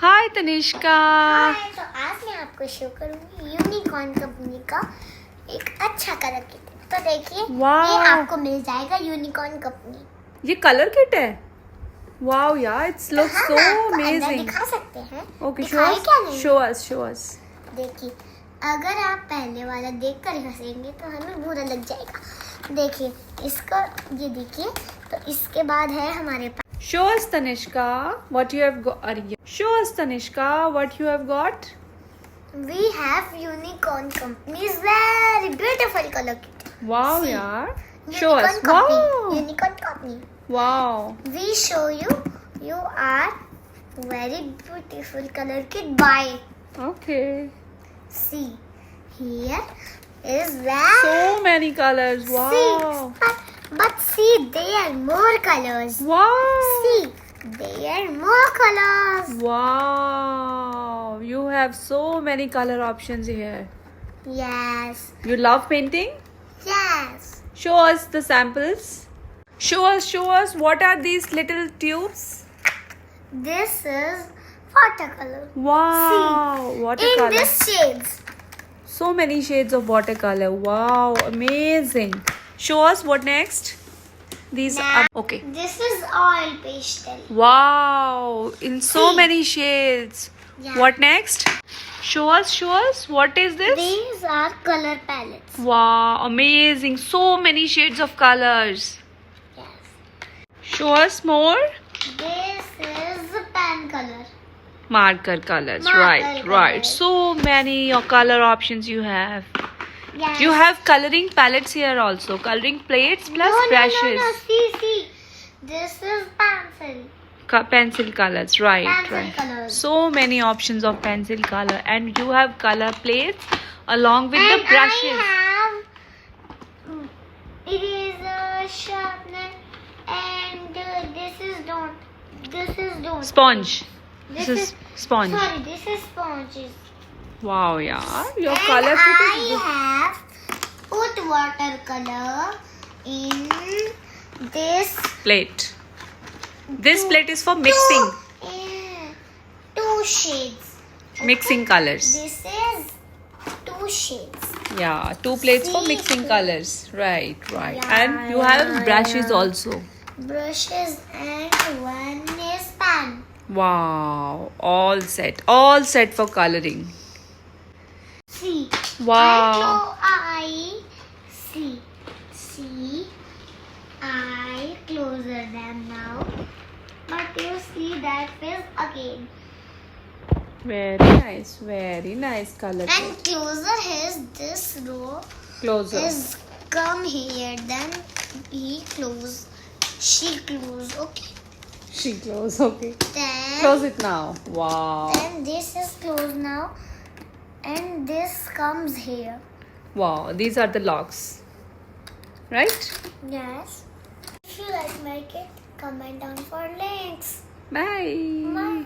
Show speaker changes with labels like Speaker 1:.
Speaker 1: हाय तनिष्का।
Speaker 2: हाय, तो आज मैं आपको शो करूंगी यूनिकॉर्न कंपनी का एक अच्छा कलर किट। तो देखिए, ये आपको मिल जाएगा यूनिकॉर्न कंपनी।
Speaker 1: ये कलर किट है। वाओ यार, इट्स लुक सो अमेजिंग।
Speaker 2: दिखा सकते हैं।
Speaker 1: Okay,
Speaker 2: show
Speaker 1: show us.
Speaker 2: देखिए, अगर आप पहले वाला देखकर हंसेंगे तो हमें बुरा लग जाएगा। देखिए इसका, ये देखिए, तो इसके बाद है हमारे पास
Speaker 1: Show us Tanishka what you have got. Show us Tanishka what you have got.
Speaker 2: we have unicorn company's very beautiful color kit.
Speaker 1: Wow
Speaker 2: See,
Speaker 1: यार, show us.
Speaker 2: Unicorn company,
Speaker 1: Wow.
Speaker 2: unicorn company.
Speaker 1: Wow.
Speaker 2: We show you, you are very beautiful color kit. Buy.
Speaker 1: Okay.
Speaker 2: See, here is that.
Speaker 1: So many colors. Wow.
Speaker 2: See, but see, there are more colors.
Speaker 1: Wow.
Speaker 2: See, there are more colors.
Speaker 1: Wow. You have so many color options here.
Speaker 2: Yes.
Speaker 1: You love painting?
Speaker 2: Yes.
Speaker 1: Show us the samples. Show us what are these little tubes?
Speaker 2: This is watercolor.
Speaker 1: Wow. Watercolor.
Speaker 2: In this shades.
Speaker 1: So many shades of watercolor. Wow, amazing. Show us what next. These are okay.
Speaker 2: This is oil pastel.
Speaker 1: Wow, in so
Speaker 2: See.
Speaker 1: many shades.
Speaker 2: Yeah.
Speaker 1: What next? Show us. What is this?
Speaker 2: These are color palettes.
Speaker 1: Wow, amazing. So many shades of colors.
Speaker 2: Yes.
Speaker 1: Show us more.
Speaker 2: This is pen color.
Speaker 1: Marker colors.
Speaker 2: Marker
Speaker 1: Right.
Speaker 2: colors.
Speaker 1: So many color options you have.
Speaker 2: Yes.
Speaker 1: You have coloring palettes here also. Coloring plates plus brushes.
Speaker 2: No. See. This is pencil.
Speaker 1: Pencil colors. Right.
Speaker 2: Pencil colors.
Speaker 1: So many options of pencil color, and you have color plates along with
Speaker 2: And
Speaker 1: the brushes.
Speaker 2: I have eraser, sharpener, and this is don't.
Speaker 1: Sponge. This is sponge.
Speaker 2: Sorry, this is sponges.
Speaker 1: Wow, yeah. Your
Speaker 2: And
Speaker 1: color kit is
Speaker 2: I
Speaker 1: good.
Speaker 2: have put watercolor in this
Speaker 1: Plate. This plate is for mixing.
Speaker 2: Two shades.
Speaker 1: Mixing colors.
Speaker 2: This is two shades.
Speaker 1: Yeah, two plates for
Speaker 2: See?
Speaker 1: mixing colors. Right.
Speaker 2: Yeah,
Speaker 1: And you have brushes also.
Speaker 2: Brushes and one is pen.
Speaker 1: Wow. All set for coloring.
Speaker 2: See.
Speaker 1: Wow.
Speaker 2: I see. I closer them now. But you see that face again.
Speaker 1: Very nice color.
Speaker 2: And closer is this row
Speaker 1: Closer.
Speaker 2: is come here. Then he close. She close. Okay.
Speaker 1: She close. Okay.
Speaker 2: Then
Speaker 1: Close it now. Wow.
Speaker 2: Then this is closed now. And this comes here.
Speaker 1: Wow. These are the locks. Right?
Speaker 2: Yes. If you like my kit, comment down for links.
Speaker 1: Bye.
Speaker 2: Bye.